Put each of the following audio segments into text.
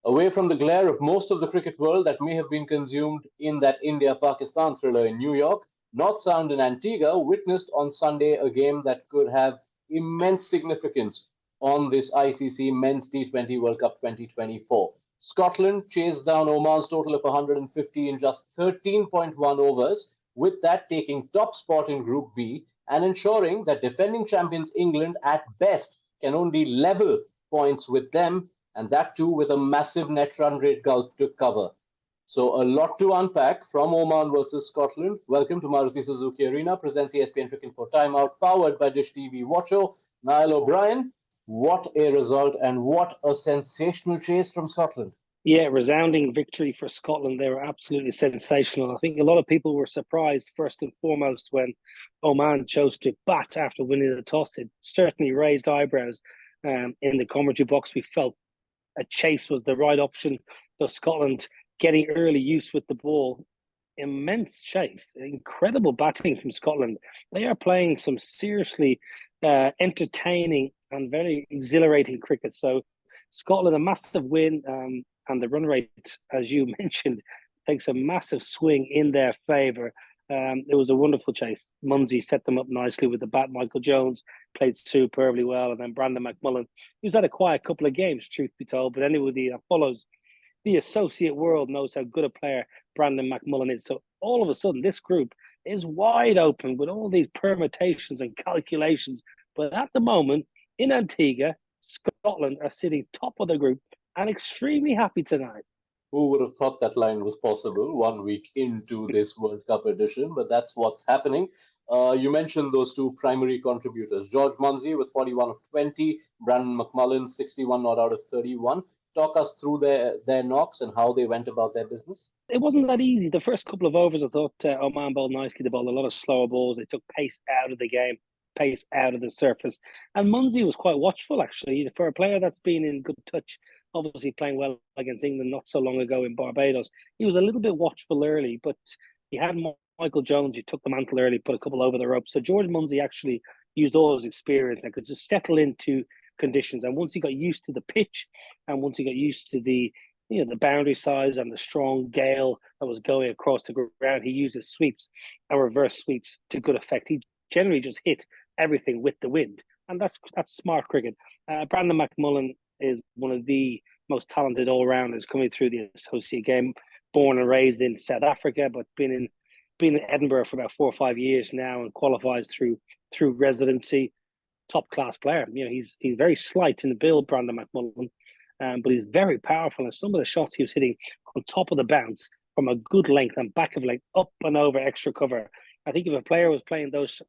Away from the glare of most of the cricket world that may have been consumed in that India-Pakistan thriller in New York, North Sound in Antigua witnessed on Sunday a game that could have immense significance on this ICC Men's T20 World Cup 2024. Scotland chased down Oman's total of 150 in just 13.1 overs, with that taking top spot in Group B and ensuring that defending champions England at best can only level points with them, and that too with a massive net run rate gulf to cover. So a lot to unpack from Oman versus Scotland. Welcome to Maruti Suzuki Arena, presents ESPN Cricinfo Timeout, powered by Dishtv. Watcho, Niall O'Brien. What a result and what a sensational chase from Scotland. Yeah, resounding victory for Scotland. They were absolutely sensational. I think a lot of people were surprised, first and foremost, when Oman chose to bat after winning the toss. It certainly raised eyebrows in the commentary box. We felt a chase was the right option. So Scotland getting early use with the ball. Immense chase. Incredible batting from Scotland. They are playing some seriously entertaining and very exhilarating cricket. So Scotland, a massive win. And the run rate, as you mentioned, takes a massive swing in their favour. It was a wonderful chase. Munsey set them up nicely with the bat. Michael Jones played superbly well. And then Brandon McMullen, who's had a quiet couple of games, truth be told. But anybody that follows the associate world knows how good a player Brandon McMullen is. So all of a sudden, this group is wide open with all these permutations and calculations. But at the moment, in Antigua, Scotland are sitting top of the group and extremely happy tonight. Who would have thought that line was possible 1 week into this World Cup edition? But that's what's happening. You mentioned those two primary contributors. George Munsey with 41 of 20, Brandon McMullen 61 not out of 31. Talk us through their knocks and how they went about their business. It wasn't that easy. The first couple of overs, I thought Oman bowled nicely. They bowled a lot of slower balls. They took pace out of the game, pace out of the surface. And Munsey was quite watchful, actually, for a player that's been in good touch. Obviously playing well against England not so long ago in Barbados. He was a little bit watchful early, but he had Michael Jones. He took the mantle early, put a couple over the rope. So George Munsey actually used all his experience and could just settle into conditions. And once he got used to the pitch, and once he got used to the boundary size and the strong gale that was going across the ground, he used his sweeps and reverse sweeps to good effect. He generally just hit everything with the wind, and that's smart cricket. Brandon McMullen is one of the most talented all-rounders coming through the associate game, born and raised in South Africa, but been in Edinburgh for about 4 or 5 years now and qualifies through residency. Top-class player. He's very slight in the build, Brandon McMullen, but he's very powerful. And some of the shots he was hitting on top of the bounce from a good length and back of length, up and over extra cover. I think if a player was playing those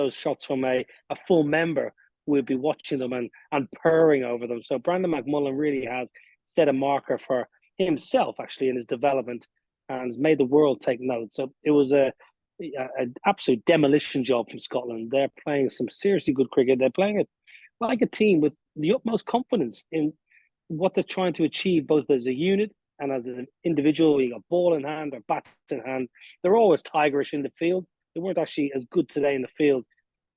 shots from a full member, we'll be watching them and purring over them. So Brandon McMullen really has set a marker for himself, actually, in his development, and has made the world take note. So it was an absolute demolition job from Scotland. They're playing some seriously good cricket. They're playing it like a team with the utmost confidence in what they're trying to achieve, both as a unit and as an individual. You got ball in hand or bat in hand. They're always tigerish in the field. They weren't actually as good today in the field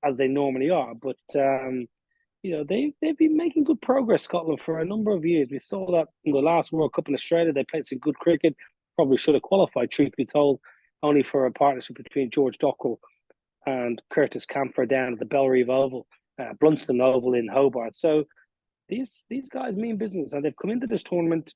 as they normally are, but they've been making good progress, Scotland, for a number of years. We saw that in the last World Cup in Australia. They played some good cricket. Probably should have qualified, truth be told, only for a partnership between George Dockrell and Curtis Camphor down at the Bellerive Oval, Blunston Oval in Hobart. So these guys mean business, and they've come into this tournament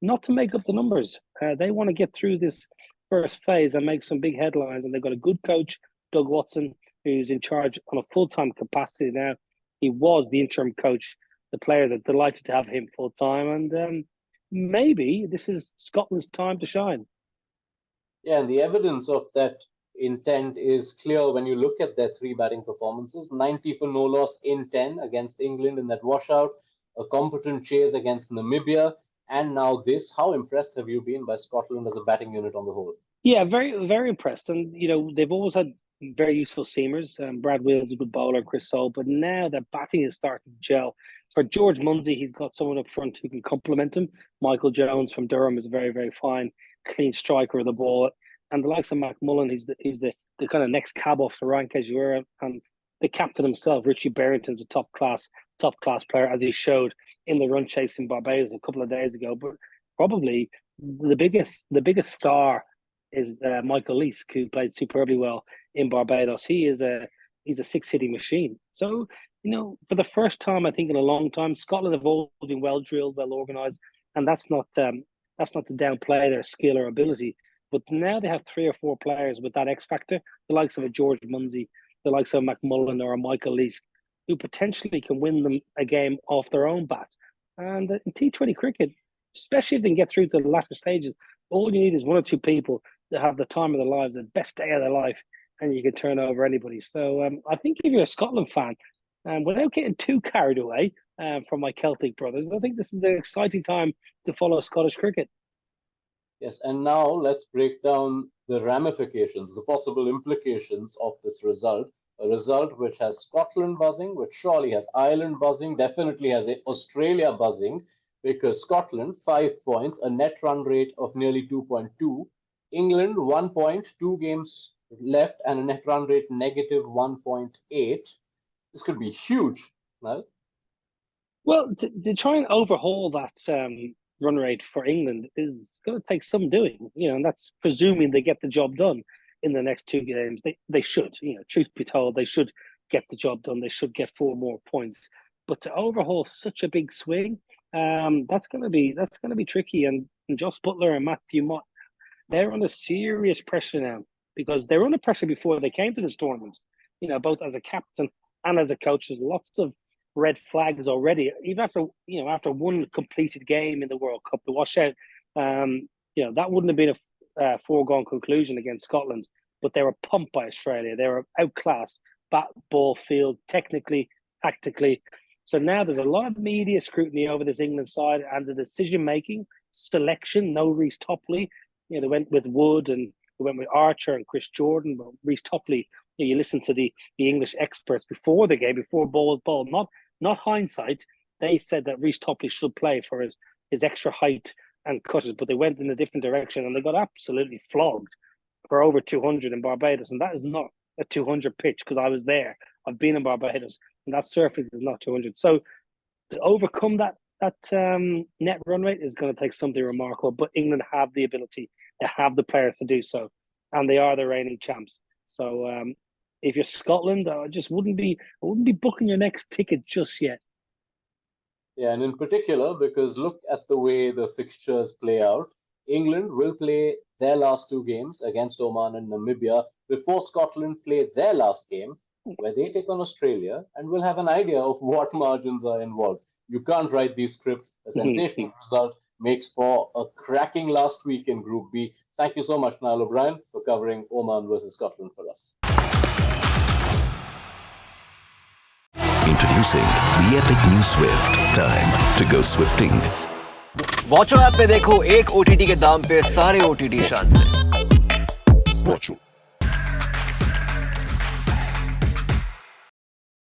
not to make up the numbers. They want to get through this first phase and make some big headlines, and they've got a good coach, Doug Watson, who's in charge on a full-time capacity now. He was the interim coach. The player that delighted to have him full-time, and maybe this is Scotland's time to shine. Yeah, and the evidence of that intent is clear when you look at their 3 batting performances. 90 for no loss in 10 against England in that washout, a competent chase against Namibia, and now this. How impressed have you been by Scotland as a batting unit on the whole? Yeah, very, very impressed. And, they've always had very useful seamers. Brad Wills is a good bowler, Chris Soule, but now their batting is starting to gel. For George Munsey, he's got someone up front who can complement him. Michael Jones from Durham is a very, very fine, clean striker of the ball. And the likes of McMullen, he's the kind of next cab off the rank, as you were. And the captain himself, Richie Barrington's a top class player, as he showed in the run chase in Barbados a couple of days ago. But probably the biggest star is Michael Leask, who played superbly well in Barbados. He's a 6-hitting machine. So, for the first time, I think in a long time, Scotland have all been well drilled, well organised, and that's not to downplay their skill or ability. But now they have 3 or 4 players with that X factor, the likes of a George Munsey, the likes of McMullen or a Michael Leask, who potentially can win them a game off their own bat. And in T20 cricket, especially if they can get through to the latter stages, all you need is 1 or 2 people that have the time of their lives, the best day of their life, and you can turn over anybody. So I think if you're a Scotland fan, without getting too carried away from my Celtic brothers, I think this is an exciting time to follow Scottish cricket. Yes, and now let's break down the ramifications, the possible implications of this result. A result which has Scotland buzzing, which surely has Ireland buzzing, definitely has Australia buzzing, because Scotland, 5 points, a net run rate of nearly 2.2. England, 1 point, 2 games left, and a net run rate negative 1.8. This could be huge, right? Well, to try and overhaul that run rate for England is going to take some doing, and that's presuming they get the job done in the next 2 games. They should, truth be told, they should get the job done. They should get 4 more points. But to overhaul such a big swing, that's going to be tricky. And Joss Butler and Matthew Mott, they're under serious pressure now, because they were under pressure before they came to this tournament. Both as a captain and as a coach, there's lots of red flags already. Even after one completed game in the World Cup, the washout, that wouldn't have been a foregone conclusion against Scotland. But they were pumped by Australia. They were outclassed, bat, ball, field, technically, tactically. So now there's a lot of media scrutiny over this England side and the decision-making, selection. No Reece Topley. They went with Wood and they went with Archer and Chris Jordan. But Reece Topley, you listen to the English experts before the game, before ball, not hindsight. They said that Reece Topley should play for his extra height and cutters, but they went in a different direction and they got absolutely flogged for over 200 in Barbados. And that is not a 200 pitch, because I was there. I've been in Barbados, and that surface is not 200. So to overcome that net run rate is going to take something remarkable. But England have the ability, they have the players to do so, and they are the reigning champs. So if you're Scotland, I wouldn't be booking your next ticket just yet. Yeah, and in particular, because look at the way the fixtures play out. England will play their last 2 games against Oman and Namibia before Scotland play their last game, where they take on Australia, and we'll have an idea of what margins are involved. You can't write these scripts. A sensational result makes for a cracking last week in Group B. Thank you so much, Niall O'Brien, for covering Oman versus Scotland for us. Introducing the epic new Swift. Time to go swifting. Watcho app पे देखो एक OTT के दाम पे सारे OTT शान से। Watch